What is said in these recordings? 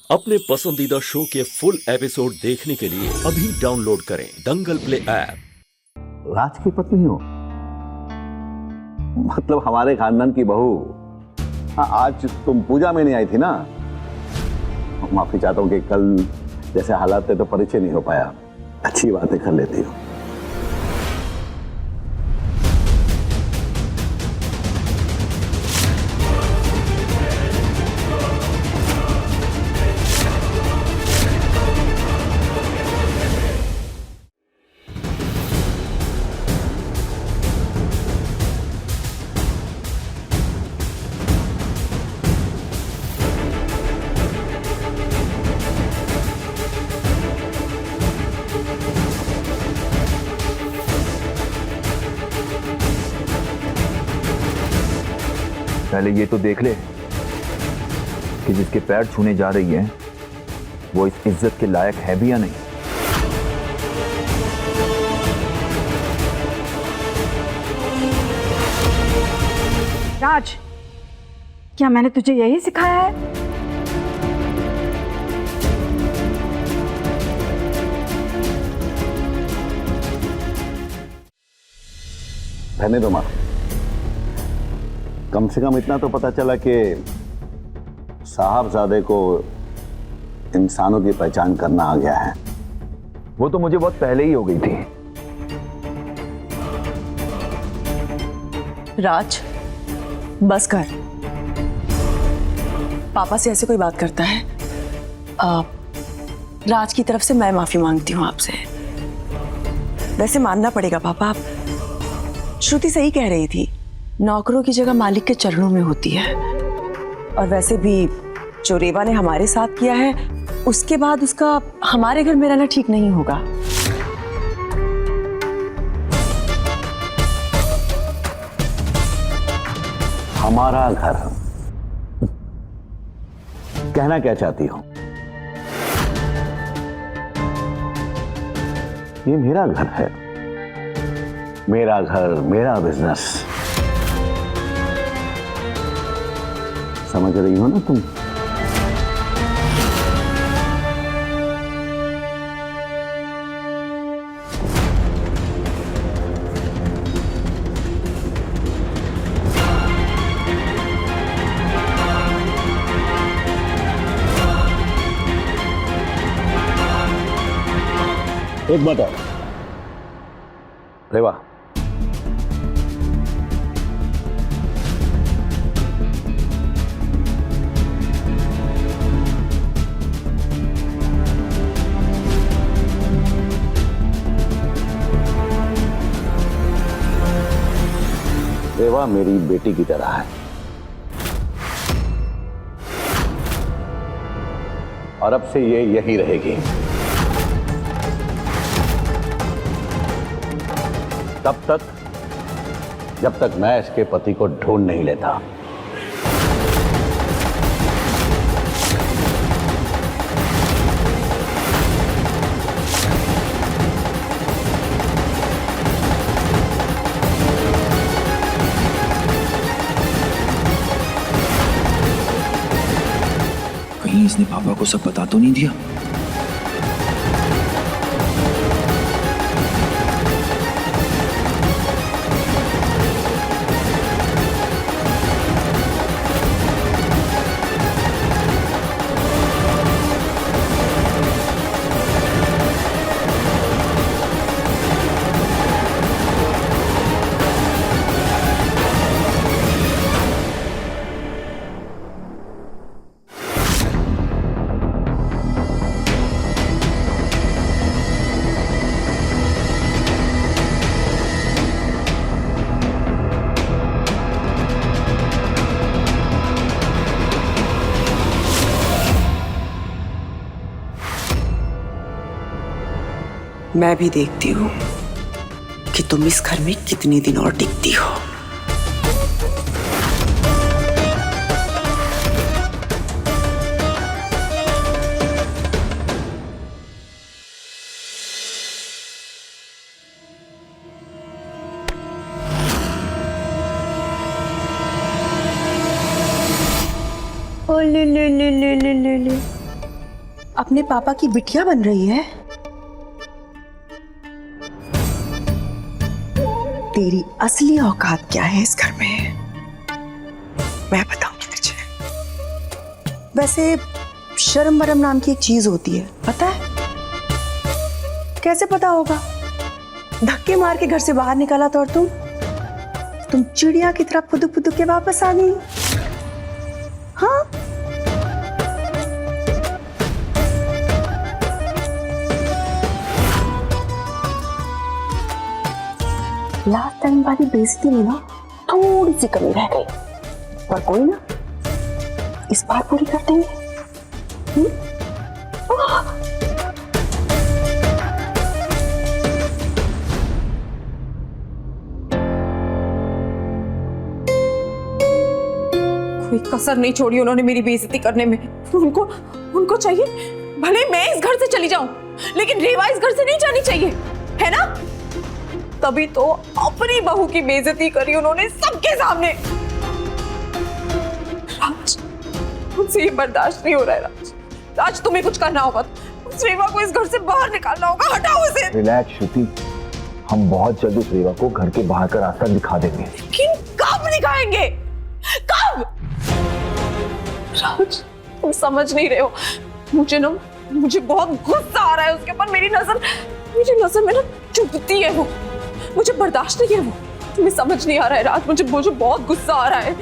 अपने पसंदीदा शो के फुल एपिसोड देखने के लिए अभी डाउनलोड करें दंगल प्ले ऐप। राज की पत्नी हो, मतलब हमारे खानदान की बहू। हाँ, आज तुम पूजा में नहीं आई थी ना। माफी चाहता हूँ कि कल जैसे हालात थे तो परिचय नहीं हो पाया। अच्छी बातें कर लेती हो। पहले ये तो देख ले कि जिसके पैर छूने जा रही है वो इस इज्जत के लायक है भी या नहीं। राज, क्या मैंने तुझे यही सिखाया है? रहने दो माँ, कम से कम इतना तो पता चला कि साहबजादे को इंसानों की पहचान करना आ गया है। वो तो मुझे बहुत पहले ही हो गई थी। राज, बस कर। पापा से ऐसे कोई बात करता है? राज की तरफ से मैं माफी मांगती हूँ आपसे। वैसे मानना पड़ेगा पापा, श्रुति सही कह रही थी, नौकरों की जगह मालिक के चरणों में होती है। और वैसे भी जो रेवा ने हमारे साथ किया है उसके बाद उसका हमारे घर में रहना ठीक नहीं होगा। हमारा घर कहना क्या चाहती हो? ये मेरा घर है, मेरा घर, मेरा बिजनेस। समझ रही हो ना तुम? एक बात और, रेवा, रेवा मेरी बेटी की तरह है और अब से ये यही रहेगी। तब तक जब तक मैं इसके पति को ढूंढ नहीं लेता। कहीं इसने पापा को सब बता तो नहीं दिया? मैं भी देखती हूँ कि तुम इस घर में कितने दिन और टिकती हो। ओ ले ले ले ले ले ले ले, अपने पापा की बिटिया बन रही है। तेरी असली औकात क्या है इस घर में, मैं बताऊंगी तुझे। वैसे शर्म बरम नाम की एक चीज होती है, पता है? कैसे पता होगा? धक्के मार के घर से बाहर निकाला था और तुम चिड़िया की तरह फुदुक फुदुक के वापस आ गई। हाँ, लास्ट टाइम वाली बेइज्जती में ना थोड़ी सी कमी रह गई, पर कोई ना, इस बार पूरी कर देंगे। कोई कसर नहीं छोड़ी उन्होंने मेरी बेइज्जती करने में। उनको चाहिए भले मैं इस घर से चली जाऊं, लेकिन रेवा इस घर से नहीं जानी चाहिए, है ना? तभी तो अपनी बहू की बेइज्जती करी उन्होंने सबके सामने। राज, मुझसे ये बर्दाश्त नहीं हो रहा है। राज तुम्हें कुछ करना होगा, उस रेवा को इस घर से बाहर निकालना होगा। हटाओ उसे। रिलैक्स श्रुति, हम बहुत जल्द उस रेवा को घर के बाहर का रास्ता दिखा देंगे। लेकिन कब दिखाएंगे? कब? राज, तुम समझ नहीं रहे हो। मुझे बहुत गुस्सा आ रहा है उसके ऊपर। मेरी नजर में ना चुभती है वो, मुझे बर्दाश्त नहीं है वो। तुम्हें समझ नहीं आ रहा है राज, मुझे बहुत गुस्सा आ रहा है।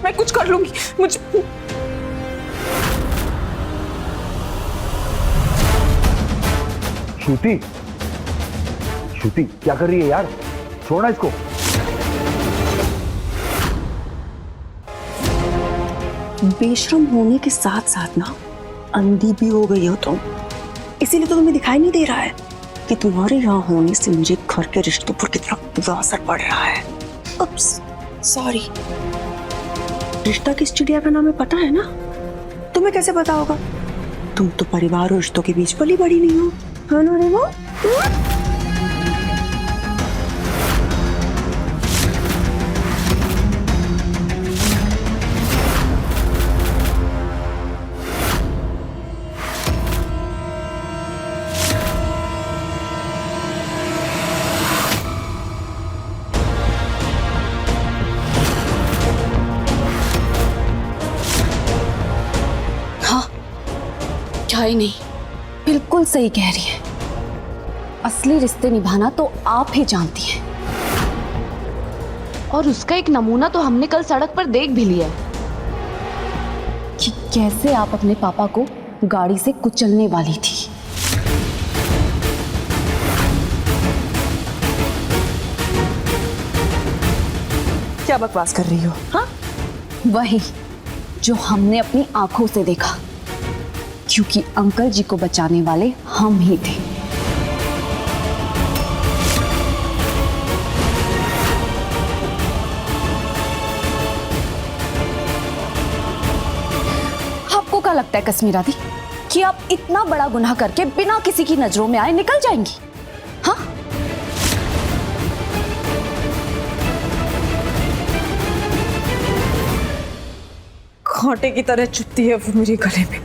मैं कुछ कर लूंगी। श्रुति क्या कर रही है यार? छोड़ना इसको। बेशरम होने के साथ साथ ना अंधी भी हो गई हो तुम, इसीलिए तो तुम्हें दिखाई नहीं दे रहा है कि तुम्हारे यहाँ होने से मुझे घर के रिश्तों पर कितना बुरा असर पड़ रहा है। उप्स, सॉरी। रिश्ता किस चिड़िया का नाम है पता है ना? तुम्हें कैसे पता होगा? तुम तो परिवार और रिश्तों के बीच पली बड़ी नहीं हो, है ना रेवा? क्या ही नहीं, बिल्कुल सही कह रही है। असली रिश्ते निभाना तो आप ही जानती हैं, और उसका एक नमूना तो हमने कल सड़क पर देख भी लिया कि कैसे आप अपने पापा को गाड़ी से कुचलने वाली थी। क्या बकवास कर रही हो? हाँ, वही जो हमने अपनी आंखों से देखा, क्योंकि अंकल जी को बचाने वाले हम ही थे। आपको क्या लगता है कश्मीरा दी कि आप इतना बड़ा गुनाह करके बिना किसी की नजरों में आए निकल जाएंगी? हाँ, कांटे की तरह चुभती है वो मेरे गले में।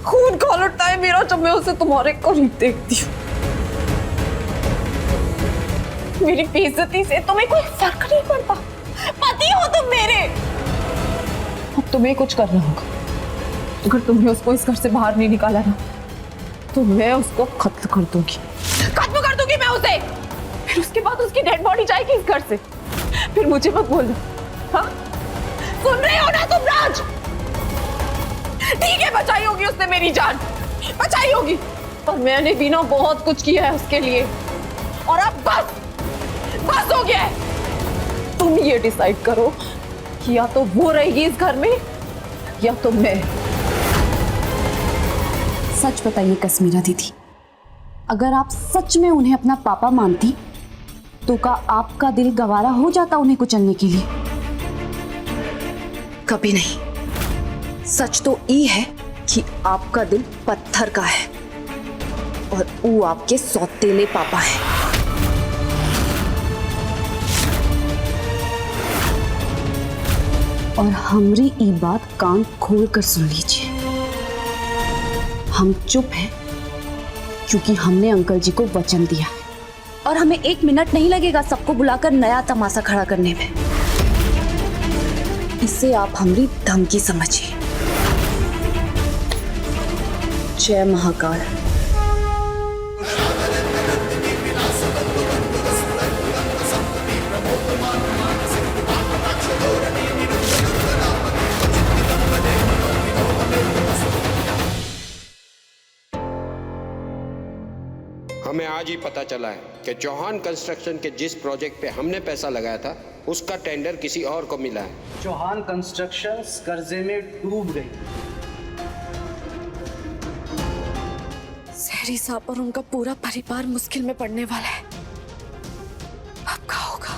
खून खौल उठता है मेरा जब मैं उसे तुम्हारे करीब देखती हूँ। मेरी बेइज्जती से तुम्हें कोई फर्क नहीं पड़ता। पति हो तुम मेरे। अब तुम्हें कुछ करना होगा। अगर तुमने उसको इस घर से बाहर नहीं निकाला ना, तो मैं उसको खत्म कर दूंगी। खत्म कर दूंगी मैं उसे। फिर उसके बाद उसकी डेड बॉडी जाएगी इस घर से। फिर मुझे मत बोलना। हाँ, सुन रहे हो ना तुम राज? ठीक है, बचाई होगी उसने मेरी जान, बचाई होगी, पर मैंने भी ना बहुत कुछ किया है उसके लिए। और अब बस हो गया है। तुम ये डिसाइड करो कि या तो वो रहेगी इस घर में या तो मैं। सच बताइए कश्मीरा दीदी, अगर आप सच में उन्हें अपना पापा मानती तो क्या आपका दिल गवारा हो जाता उन्हें कुचलने के लिए? कभी नहीं। सच तो ये है कि आपका दिल पत्थर का है और वो आपके सौतेले पापा है। और हमरी ई बात कान खोल कर सुन लीजिए। हम चुप हैं क्योंकि हमने अंकल जी को वचन दिया है और हमें 1 मिनट नहीं लगेगा सबको बुलाकर नया तमाशा खड़ा करने में। इसे आप हमारी धमकी समझिए। जय महाकाल। हमें आज ही पता चला है कि चौहान कंस्ट्रक्शन के जिस प्रोजेक्ट पे हमने पैसा लगाया था उसका टेंडर किसी और को मिला है। चौहान कंस्ट्रक्शंस कर्जे में डूब गई। सहरी साहब और उनका पूरा परिवार मुश्किल में पड़ने वाला है। अब क्या होगा?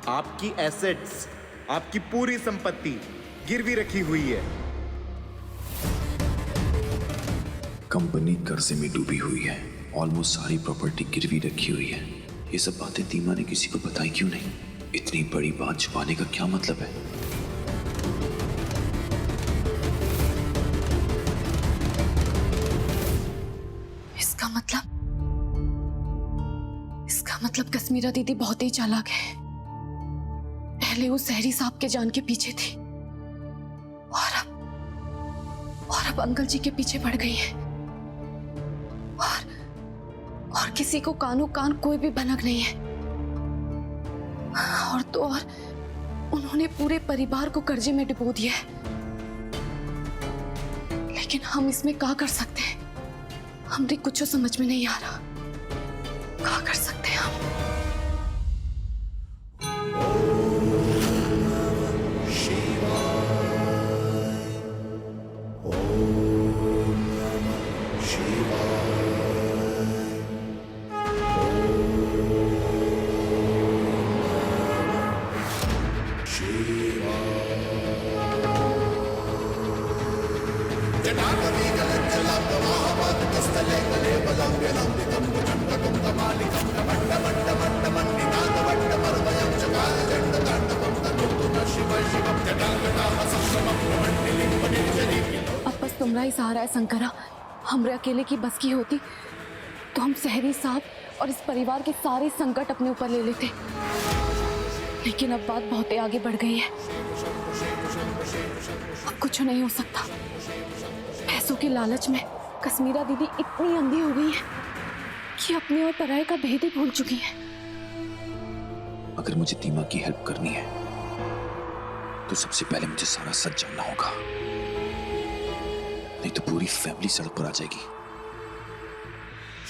आपकी एसेट्स, आपकी पूरी संपत्ति गिरवी रखी हुई है। कंपनी कर्जे में डूबी हुई है, ऑलमोस्ट सारी प्रॉपर्टी गिरवी रखी हुई है। ये सब बातें दीमा ने किसी को बताई क्यों नहीं? इतनी बड़ी बात छुपाने का क्या मतलब है? इसका मतलब कश्मीरा दीदी बहुत ही चालाक है। पहले वो सहरी साहब के जान के पीछे थी और अब अंकल जी के पीछे पड़ गई है। और किसी को कानो कान कोई भी भनक नहीं है। और तो और उन्होंने पूरे परिवार को कर्जे में डुबो दिया है। लेकिन हम इसमें क्या कर सकते हैं? हमने कुछ समझ में नहीं आ रहा। क्या कर सकते हैं हम? अब बस तुमरा ही सहारा है शंकरा। हमरे अकेले की बस की होती तो हम सहरी साहब और इस परिवार के सारे संकट अपने ऊपर ले लेते। लेकिन अब बात बहुत आगे बढ़ गई है। अब कुछ नहीं हो सकता। पैसों के लालच में कश्मीरा दीदी इतनी अंधी हो गई है कि अपने और पराये का भेद ही भूल चुकी है। अगर मुझे दीमा की हेल्प करनी है तो सबसे पहले मुझे सारा सच जानना होगा, नहीं तो पूरी फैमिली सड़क पर आ जाएगी।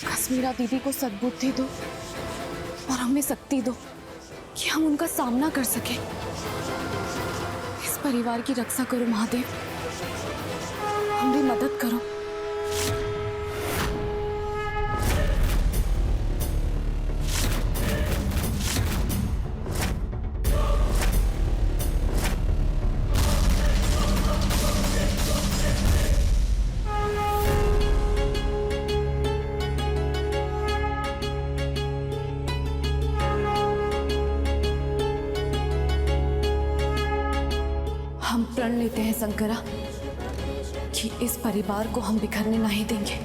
कश्मीरा दीदी को सद्बुद्धि दो और हमें शक्ति दो कि हम उनका सामना कर सके। इस परिवार की रक्षा करो महादेव, हमारी मदद करो। हम प्रण लेते हैं शंकरा कि इस परिवार को हम बिखरने नहीं देंगे।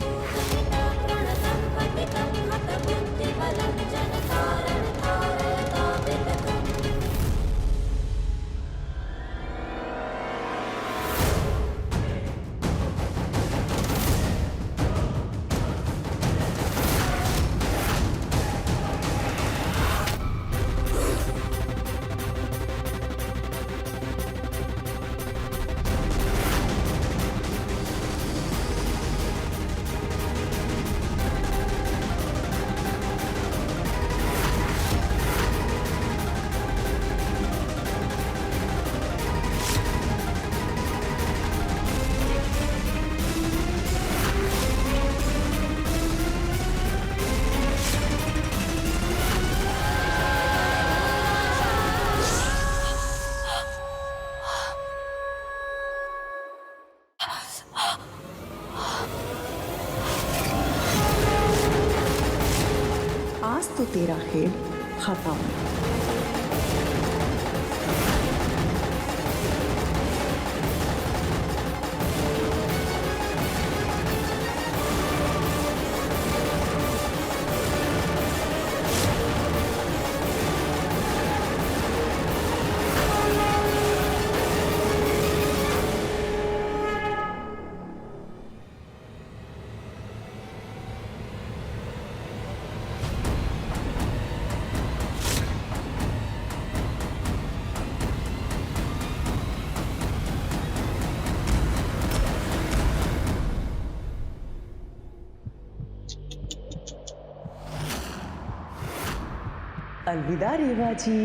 तो तेरा खेल खत्म। अलविदा रेवा जी।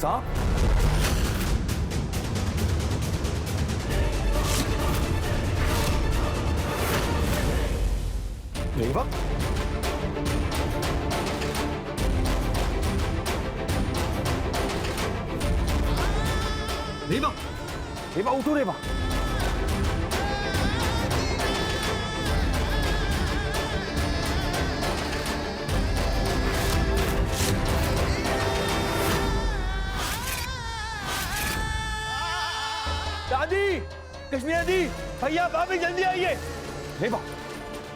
सांप? रेवा? रेवा? रेवा उठो रेवा। दादी, कृष्णा दी, भैया भाभी जल्दी आइए। रेवा,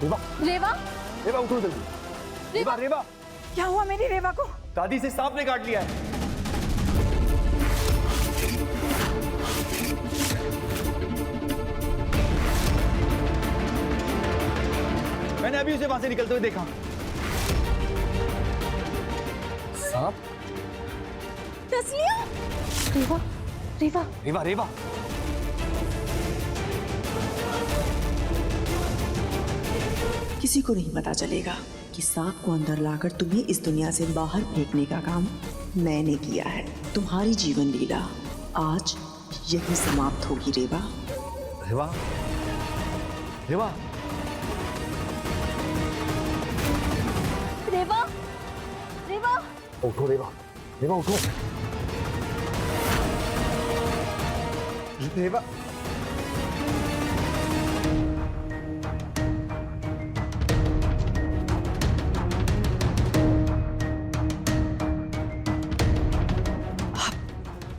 रेवा, रेवा, रेवा उठो जल्दी। रेवा, रेवा, क्या हुआ मेरी रेवा को? दादी से सांप ने काट लिया है। मैंने अभी उसे वहां से निकलते हुए देखा। सांप? डस लिया? रेवा, रेवा, रेवा, रेवा, किसी को नहीं पता चलेगा कि सांप को अंदर लाकर तुम्हें इस दुनिया से बाहर फेंकने का काम मैंने किया है। तुम्हारी जीवन लीला आज यही समाप्त होगी रेवा। रेवा, रेवा, रेवा, रेवा, उठो रेवा, रेवा उठो। रेवा,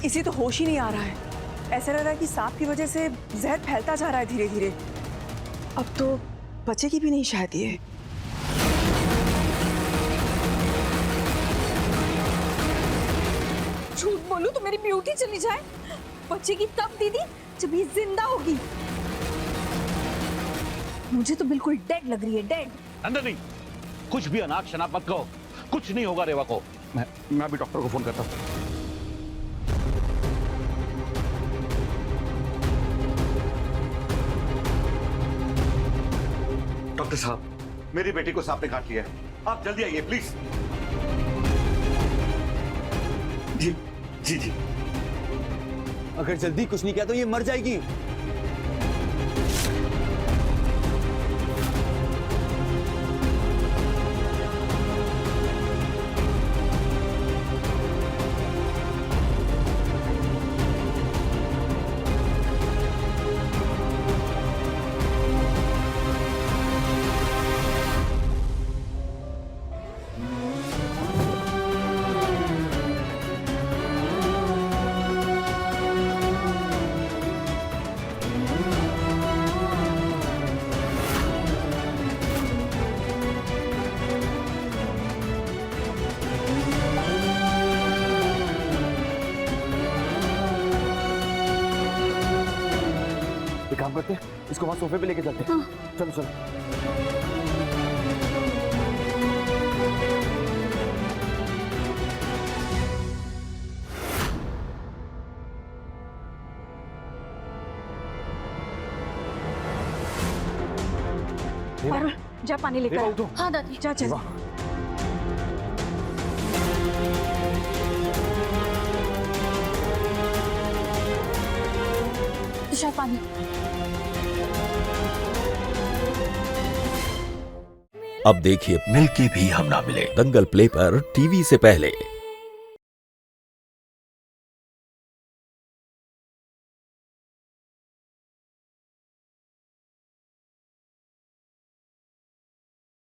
इसे तो होश ही नहीं आ रहा है। ऐसा लग रहा है कि सांप की वजह से जहर फैलता जा रहा है धीरे धीरे। अब तो बचेगी भी नहीं शायद ये। झूठ बोलूं तो मेरी ब्यूटी चली जाए। बचेगी तब दीदी जब ये जिंदा होगी। मुझे तो बिल्कुल डेड लग रही है, डेड। अंदर नहीं, कुछ भी अनाप शनाप मत कहो, कुछ नहीं होगा रेवा को। मैं अभी डॉक्टर को फोन करता हूँ। डॉक्टर साहब, मेरी बेटी को सांप ने काट लिया है, आप जल्दी आइए प्लीज। जी जी जी। अगर जल्दी कुछ नहीं किया तो ये मर जाएगी। काम करते हैं, इसको वहां सोफे पे लेके चलते हैं। चलो चलो। पारुल, जा पानी लेकर आ। हाँ दादी। जा चल। तुषार पानी। अब देखिए मिलके भी हम ना मिले दंगल प्ले पर टीवी से पहले।